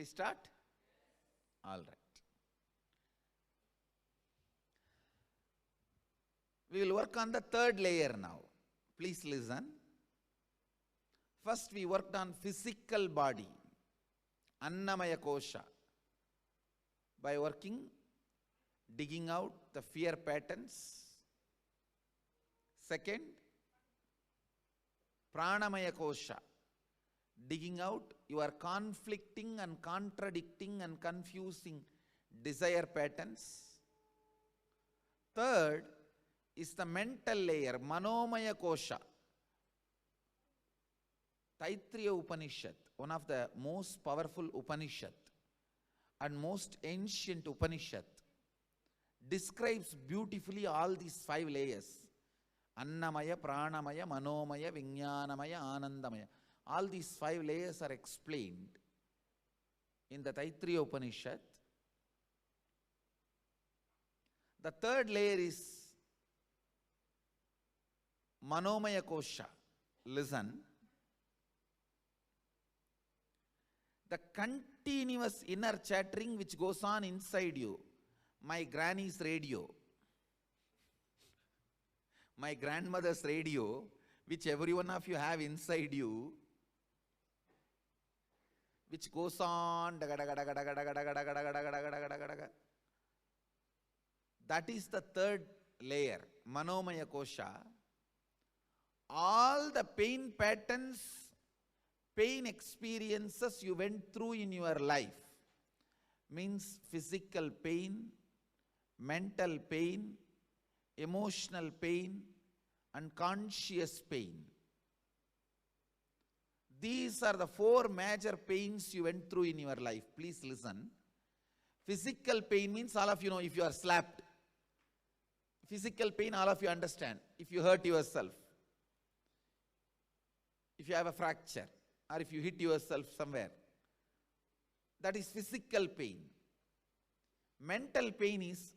start? All right. We will work on the third layer now. Please listen. First we worked on physical body, Annamaya Kosha, by digging out the fear patterns. Second, Pranamaya Kosha, digging out your conflicting and contradicting and confusing desire patterns. Third is the mental layer, Manomaya Kosha. Taittiriya Upanishad, one of the most powerful Upanishad and most ancient Upanishad, describes beautifully all these 5 layers. Annamaya, Pranamaya, Manomaya, Vijnanamaya, Anandamaya. All these 5 layers are explained in the Taittiriya Upanishad. The third layer is Manomaya Kosha. Listen. The continuous inner chattering which goes on inside you. My granny's radio, my grandmother's radio, which every one of you have inside you, which goes on, that is the third layer, Manomaya Kosha. All the pain patterns, pain experiences you went through in your life, means physical pain, mental pain, emotional pain, and conscious pain. These are the 4 major pains you went through in your life. Please listen. Physical pain means all of you know if you are slapped. Physical pain, all of you understand. If you hurt yourself, if you have a fracture, or if you hit yourself somewhere, that is physical pain. Mental pain is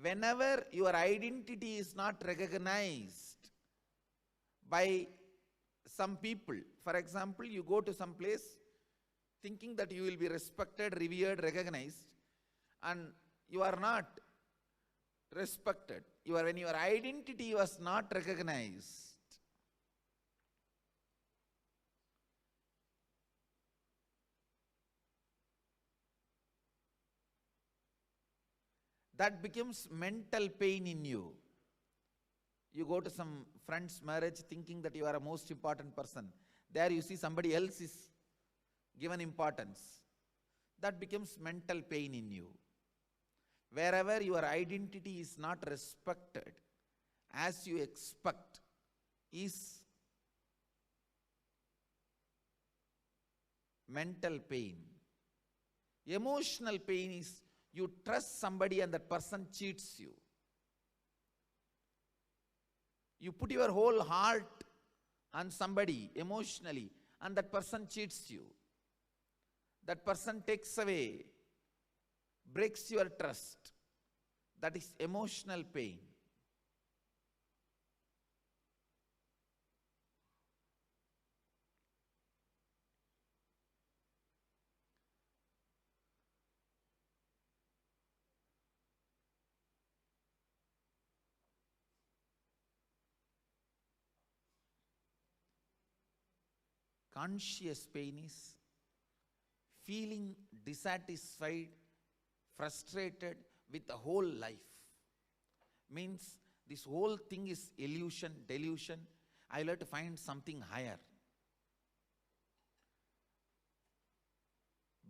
whenever your identity is not recognized by some people. For example, you go to some place thinking that you will be respected, revered, recognized, and you are not respected. When your identity was not recognized, that becomes mental pain in you. You go to some friend's marriage thinking that you are a most important person. There you see somebody else is given importance. That becomes mental pain in you. Wherever your identity is not respected as you expect is mental pain. Emotional pain is you trust somebody and that person cheats you. You put your whole heart on somebody emotionally and that person cheats you. That person takes away, breaks your trust. That is emotional pain. Conscious pain is feeling dissatisfied, frustrated with the whole life. Means this whole thing is illusion, delusion. I will have to find something higher.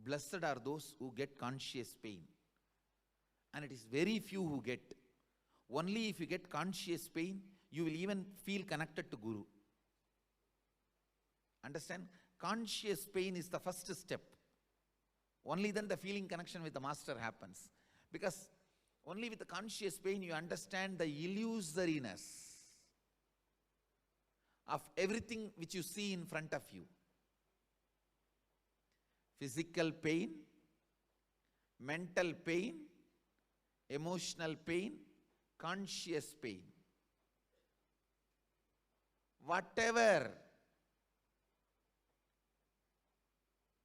Blessed are those who get conscious pain. And it is very few who get. Only if you get conscious pain, you will even feel connected to Guru. Understand? Conscious pain is the first step. Only then the feeling connection with the master happens. Because only with the conscious pain you understand the illusoriness of everything which you see in front of you. Physical pain, mental pain, emotional pain, conscious pain. Whatever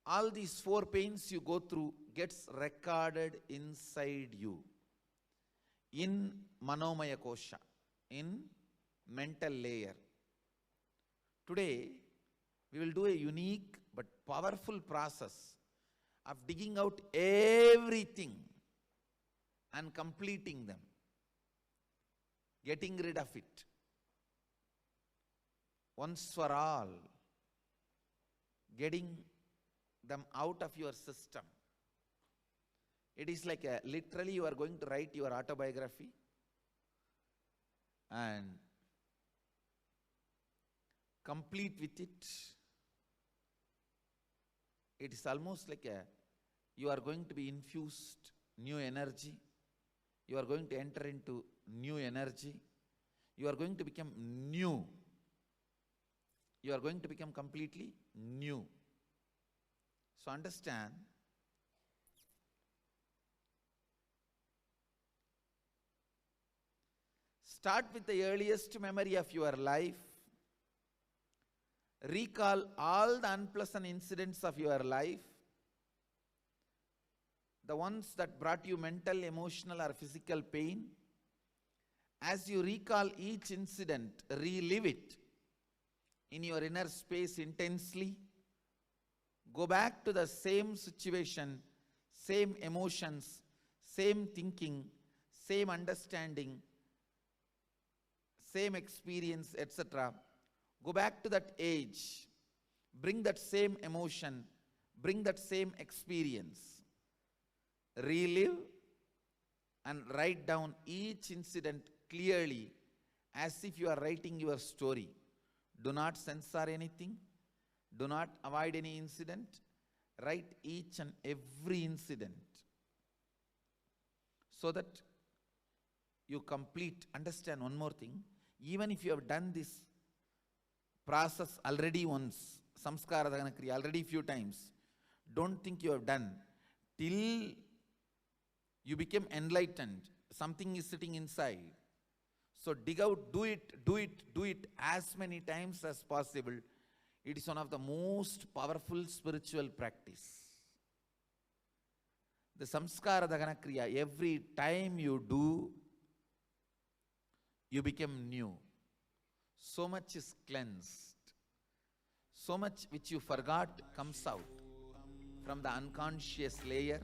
all these 4 pains you go through gets recorded inside you, in Manomaya Kosha, in mental layer. Today, we will do a unique but powerful process of digging out everything and completing them, getting rid of it once for all, getting them out of your system. It is like literally you are going to write your autobiography, and complete with it. It is almost like you are going to be infused new energy. You are going to enter into new energy. You are going to become new. You are going to become completely new. So understand, start with the earliest memory of your life. Recall all the unpleasant incidents of your life, the ones that brought you mental, emotional, or physical pain. As you recall each incident, relive it in your inner space intensely. Go back to the same situation, same emotions, same thinking, same understanding, same experience, etc. Go back to that age. Bring that same emotion. Bring that same experience. Relive and write down each incident clearly as if you are writing your story. Do not censor anything. Do not avoid any incident. Write each and every incident so that you complete. Understand one more thing. Even if you have done this process already once, samskara dagana kriya already few times, don't think you have done. Till you become enlightened, something is sitting inside. So dig out, do it as many times as possible. It is one of the most powerful spiritual practice. The samskara dagana kriya, every time you do, you become new. So much is cleansed. So much which you forgot comes out from the unconscious layer.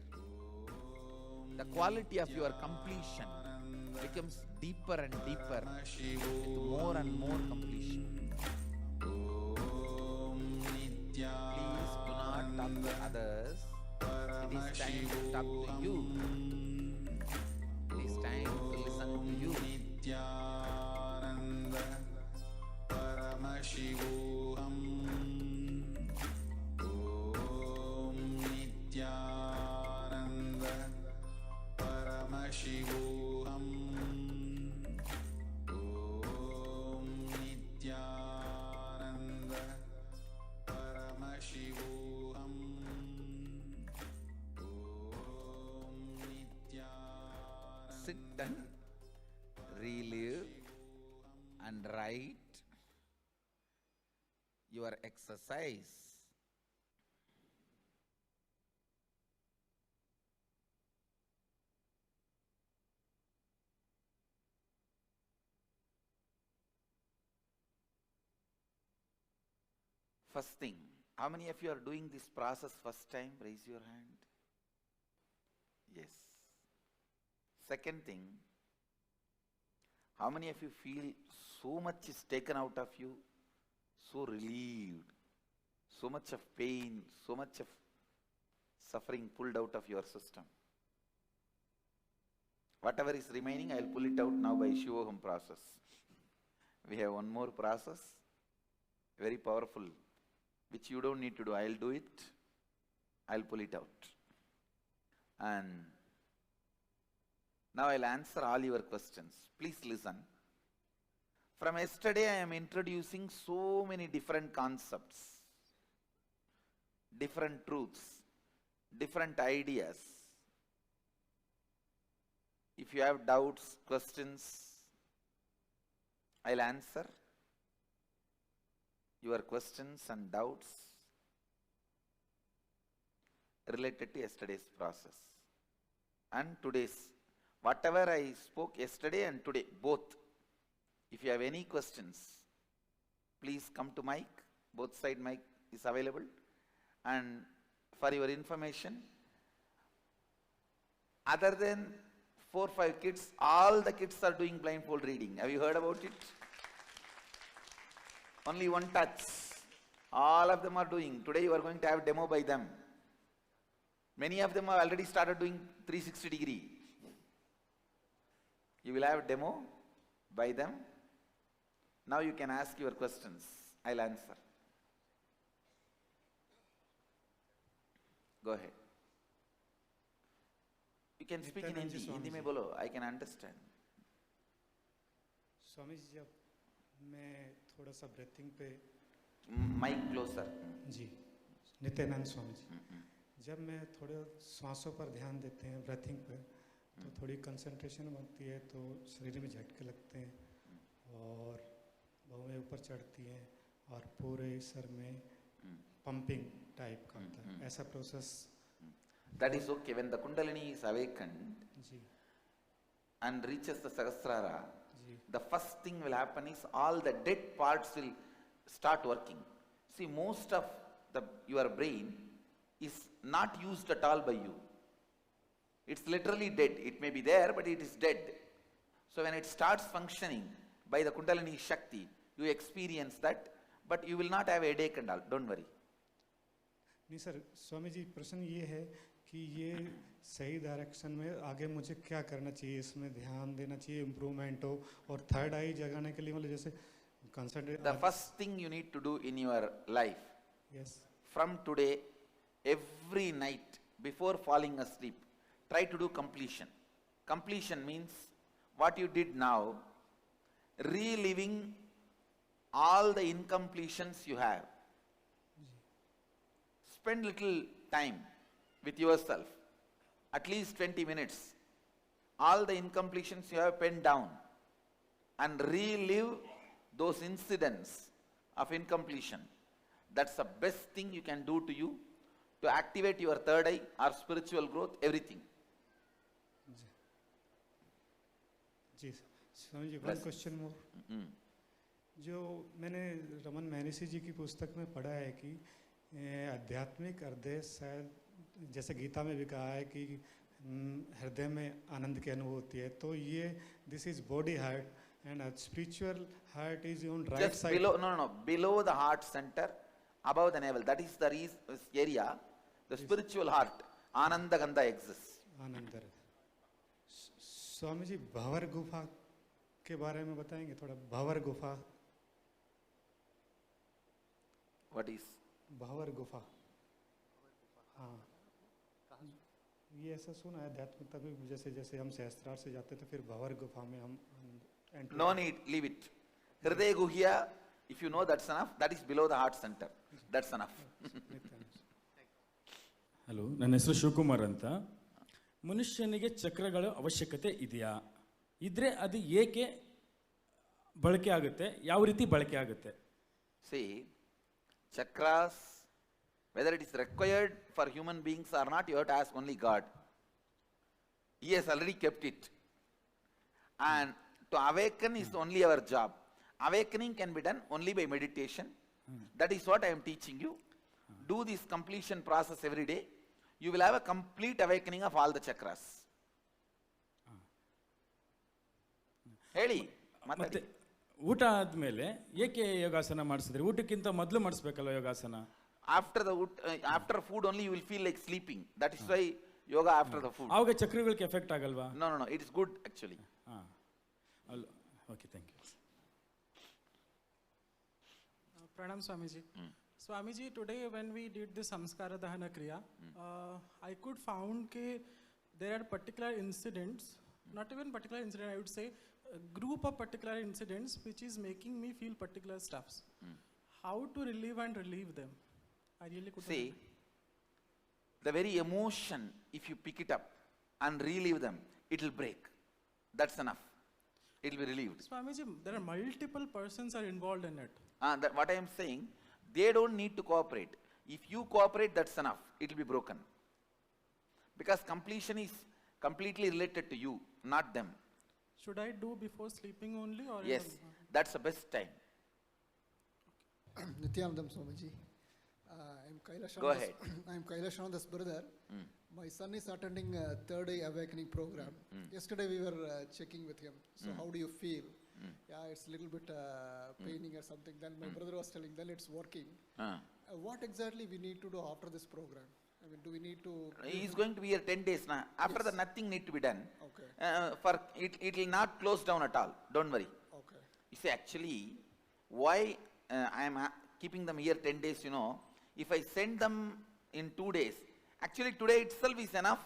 The quality of your completion becomes deeper and deeper with more and more completion. Please do not talk to others. It is time to talk to you. It is time to listen to you. Sit and relive and write your exercise. First thing, how many of you are doing this process first time? Raise your hand. Yes. Second thing, how many of you feel so much is taken out of you, so relieved, so much of pain, so much of suffering pulled out of your system? Whatever is remaining, I will pull it out now by Shivoham process. We have one more process, very powerful, which you don't need to do. I will do it, I will pull it out. And now I will answer all your questions. Please listen. From yesterday I am introducing so many different concepts, different truths, different ideas. If you have doubts, questions, I will answer your questions and doubts. related to yesterday's process and today's. Whatever I spoke yesterday and today, both. If you have any questions, please come to mic. Both side mic is available. And for your information, other than 4-5 kids, all the kids are doing blindfold reading. Have you heard about it? Only one touch. All of them are doing. Today you are going to have demo by them. Many of them have already started doing 360 degree. You will have demo by them. Now you can ask your questions. I'll answer. Go ahead. You can speak in Hindi. Hindi में बोलो. I can understand. Swami ji, जब मैं थोड़ा सा breathing पे Mic closer. जी, नित्यानंद स्वामी जी, जब मैं थोड़े सांसों पर ध्यान देते हैं ब्रीथिंग पे, तो थोड़ी कंसंट्रेशन बनती है, तो शरीर में झटके लगते हैं और भौहें ऊपर चढ़ती हैं और पूरे सर में पंपिंग टाइप का होता है, ऐसा process. That is okay. When the Kundalini is awakened जी and reaches the Sahasrara, जी the first thing will happen is all the dead parts will start working. See, most of your brain is not used at all by you. It's literally dead. It may be there, but it is dead. So when it starts functioning by the Kundalini Shakti, you experience that, but you will not have a headache and all. Don't worry. नहीं sir, Swami ji प्रश्न ये है कि ये सही direction में आगे मुझे क्या करना चाहिए, इसमें ध्यान देना चाहिए, इम्प्रूवमेंट हो, और थर्ड आई जगाने के लिए मतलब जैसे concentrate. The first thing you need to do in your life, yes from today, every night before falling asleep, try to do completion. Completion means what you did now, reliving all the incompletions you have. Spend little time with yourself, at least 20 minutes. All the incompletions you have penned down and relive those incidents of incompletion. That's the best thing you can do to you to activate your third eye or spiritual growth, everything. जी Swami ji, one question more. जो मैंने रमन महर्षि जी की पुस्तक में पढ़ा है कि आध्यात्मिक हृदय शायद जैसे गीता में भी कहा है कि हृदय में आनंद की अनुभूति है, तो ये this is body heart and spiritual heart is on right Just side. below the heart center, above the navel. That is the area, the spiritual heart. Ananda Gandha exists. आनंद. स्वामी जी, भंवर गुफा के बारे में बताएंगे थोड़ा. भंवर गुफा. What is? भंवर गुफा. हाँ, ये ऐसा सुना है आध्यात्मिकता में, जैसे जैसे हम सहस्त्रार से जाते तो फिर भंवर गुफा में हम enter. No need, leave it. Hridaya Guhya, if you know that's enough, that is below the heart center. That's enough. Hello, ನನ್ನ ಹೆಸರು ಶಿವಕುಮಾರ್ ಅಂತ. ಮನುಷ್ಯನಿಗೆ ಚಕ್ರಗಳ ಅವಶ್ಯಕತೆ ಇದೆಯಾ? ಇದ್ರೆ ಅದು ಏಕೆ ಬಳಕೆ ಆಗುತ್ತೆ, ಯಾವ ರೀತಿ ಬಳಕೆ ಆಗುತ್ತೆ? See, chakras, whether it is required for human beings or not, you have to ask only God. He has already kept it. And to awaken is only our job. Awakening can be done only by meditation. That is what I am teaching you. Do this completion process every day. You will have a complete awakening of all the chakras. ಹೇಳಿ ಮತ್ತೆ ಊಟ ಆದ್ಮೇಲೆ ಏಕೆ ಯೋಗಾಸನ ಮಾಡಿಸಿದ್ರಿ? ಊಟಕ್ಕಿಂತ ಮೊದಲು ಮಾಡಿಸ್ಬೇಕಲ್ಲ ಯೋಗಾಸನ? after food only you will feel like sleeping. That is why yoga after the food. ಆವಾಗ ಚಕ್ರಗಳಿಗೆ effect ಆಗಲ್ವಾ? No, it is good actually. Okay, thank you. Pranam Swamiji. Swamiji, today when we did the Samskara Dahana Kriya, I could found that there are particular incidents, not even particular incident, I would say a group of particular incidents which is making me feel particular stuffs. How to relieve them? I really couldn't. See, the very emotion, if you pick it up and relive them, it will break. That's enough. It will be relieved. Swamiji, there are multiple persons are involved in it. What I am saying, they don't need to cooperate. If you cooperate, that's enough. It will be broken. because completion is completely related to you, not them. Should I do before sleeping only or? Yes, that's the best time. Nityanandam Swamiji. I'm Kailashanandas. Go ahead. I'm Kailashanandas' brother. My son is attending Third Eye Awakening program. Yesterday we were checking with him. So how do you feel? Yeah, it's a little bit paining or something. Then my brother was telling, then it's working. What exactly we need to do after this program? I mean, do we need to? He is going to be here 10 days now. After that, nothing need to be done. Okay. For it will not close down at all. Don't worry. Okay. You see, actually, why I am keeping them here 10 days, you know, if I send them in 2 days, actually today itself is enough,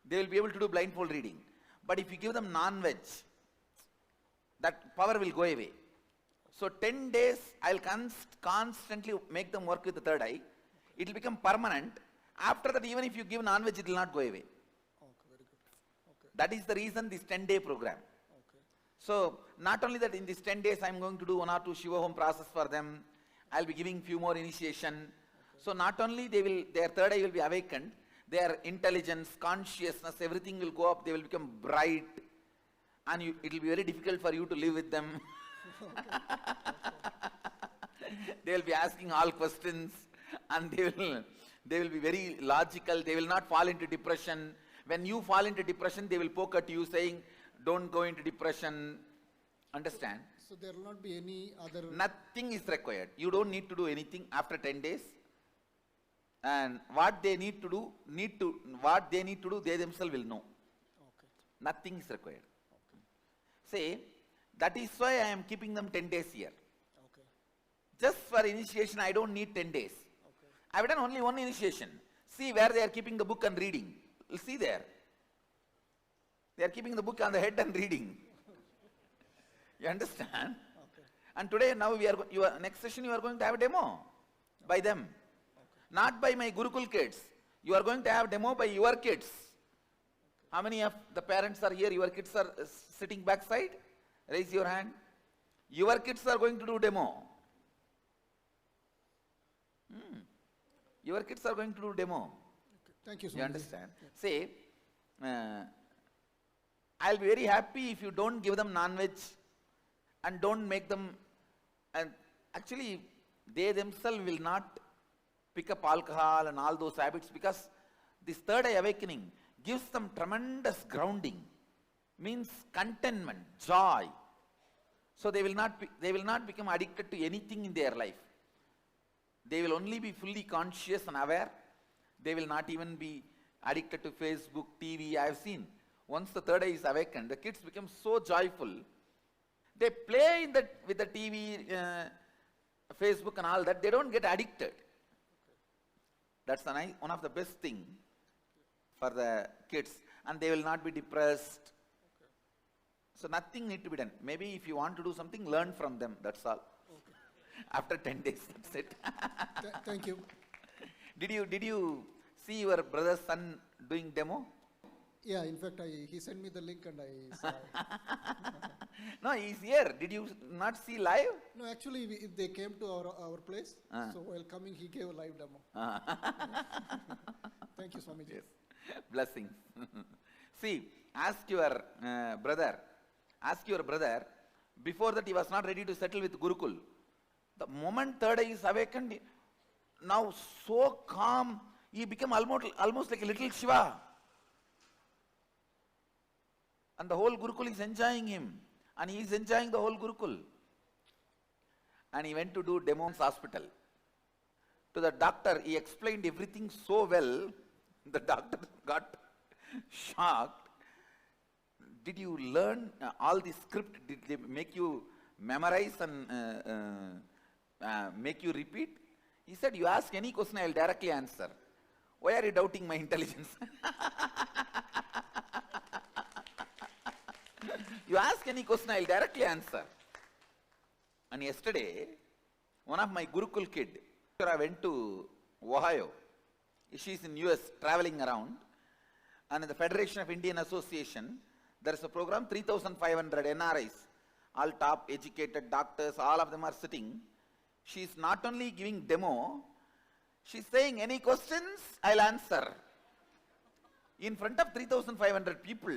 they will be able to do blindfold reading. But if you give them non-veg, that power will go away. So 10 days, I'll constantly make them work with the third eye. It will become permanent. After that, even if you give non-veg, it will not go away. Okay, very good. Okay. That is the reason this 10-day program. Okay. So, not only that in these 10 days I am going to do 1 or 2 Shiva Home process for them, I will be giving few more initiation. Okay. So, not only their third eye will be awakened, their intelligence, consciousness, everything will go up, they will become bright, and it will be very difficult for you to live with them. They will be asking all questions, and they will be very logical, they will not fall into depression. When you fall into depression, they will poke at you saying, don't go into depression. Understand? So there will not be any other. Nothing is required. You don't need to do anything after 10 days. And what they need to do, they themselves will know. Okay. Nothing is required. Say, that is why I am keeping them 10 days here. Okay. Just for initiation, I don't need 10 days. Okay. I have done only one initiation. See where they are keeping the book and reading. You'll see there. They are keeping the book on the head and reading. You understand? Okay. And today, now next session you are going to have a demo by them. Not by my Gurukul kids. You are going to have demo by your kids. How many of the parents are here? Your kids are sitting backside? Raise your hand. Your kids are going to do demo. Your kids are going to do demo. Thank you, You Swamiji. understand? Say, I'll be very happy if you don't give them non-veg and don't make them, and actually they themselves will not pick up alcohol and all those habits, because this third eye awakening gives them tremendous grounding, means contentment, joy. So they will not become addicted to anything in their life. They will only be fully conscious and aware. They will not even be addicted to Facebook, TV. I have seen, once the third eye is awakened, the kids become so joyful. They play with the TV, Facebook and all that. They don't get addicted. That's one of the best thing for the kids. And they will not be depressed. So nothing need to be done. Maybe if you want to do something, learn from them. That's all. After 10 days, that's it. Thank you. Did you see your brother's son doing demo? Yeah, in fact, he sent me the link and I saw it. No, he's here. Did you not see live? No, actually, they came to our place. So while coming, he gave a live demo. Thank you, Swamiji. Yes. Blessings. See, ask your brother, before that he was not ready to settle with Gurukul. The moment third eye is awakened, now so calm, he became almost like a little Shiva. And the whole Gurukul is enjoying him. And he is enjoying the whole Gurukul. And he went to do demo in hospital. To the doctor, he explained everything so well, the doctor got shocked. Did you learn all the script? Did they make you memorize and make you repeat? He said, you ask any question, I will directly answer. Why are you doubting my intelligence? You ask any question, I will directly answer. And yesterday, one of my Gurukul kid, I went to Ohio. She's in US traveling around. And in the Federation of Indian Association, there is a program, 3,500 NRIs, all top educated doctors, all of them are sitting. She's not only giving demo, she's saying, any questions, I'll answer. in front of 3,500 people,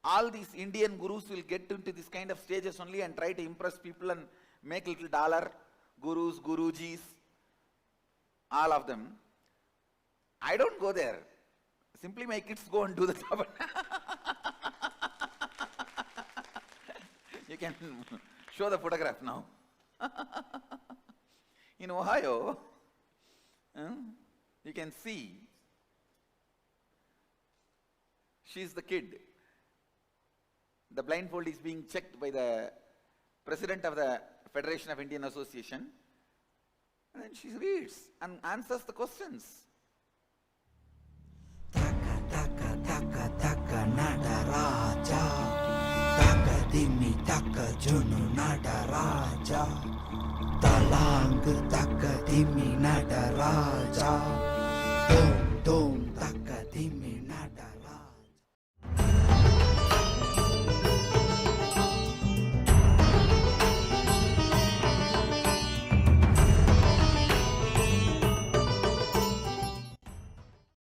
all these Indian gurus will get into this kind of stages only and try to impress people and make little dollar, gurus, gurujis, all of them. I don't go there. Simply my kids go and do the job. You can show the photograph now. In Ohio, you can see, she's the kid. The blindfold is being checked by the president of the Federation of Indian Association, and then she reads and answers the questions. Taka taka taka taka Nadaraja, taka dimi taka junu Nadaraja, talang taka dimi Nadaraja, dom dom taka dimi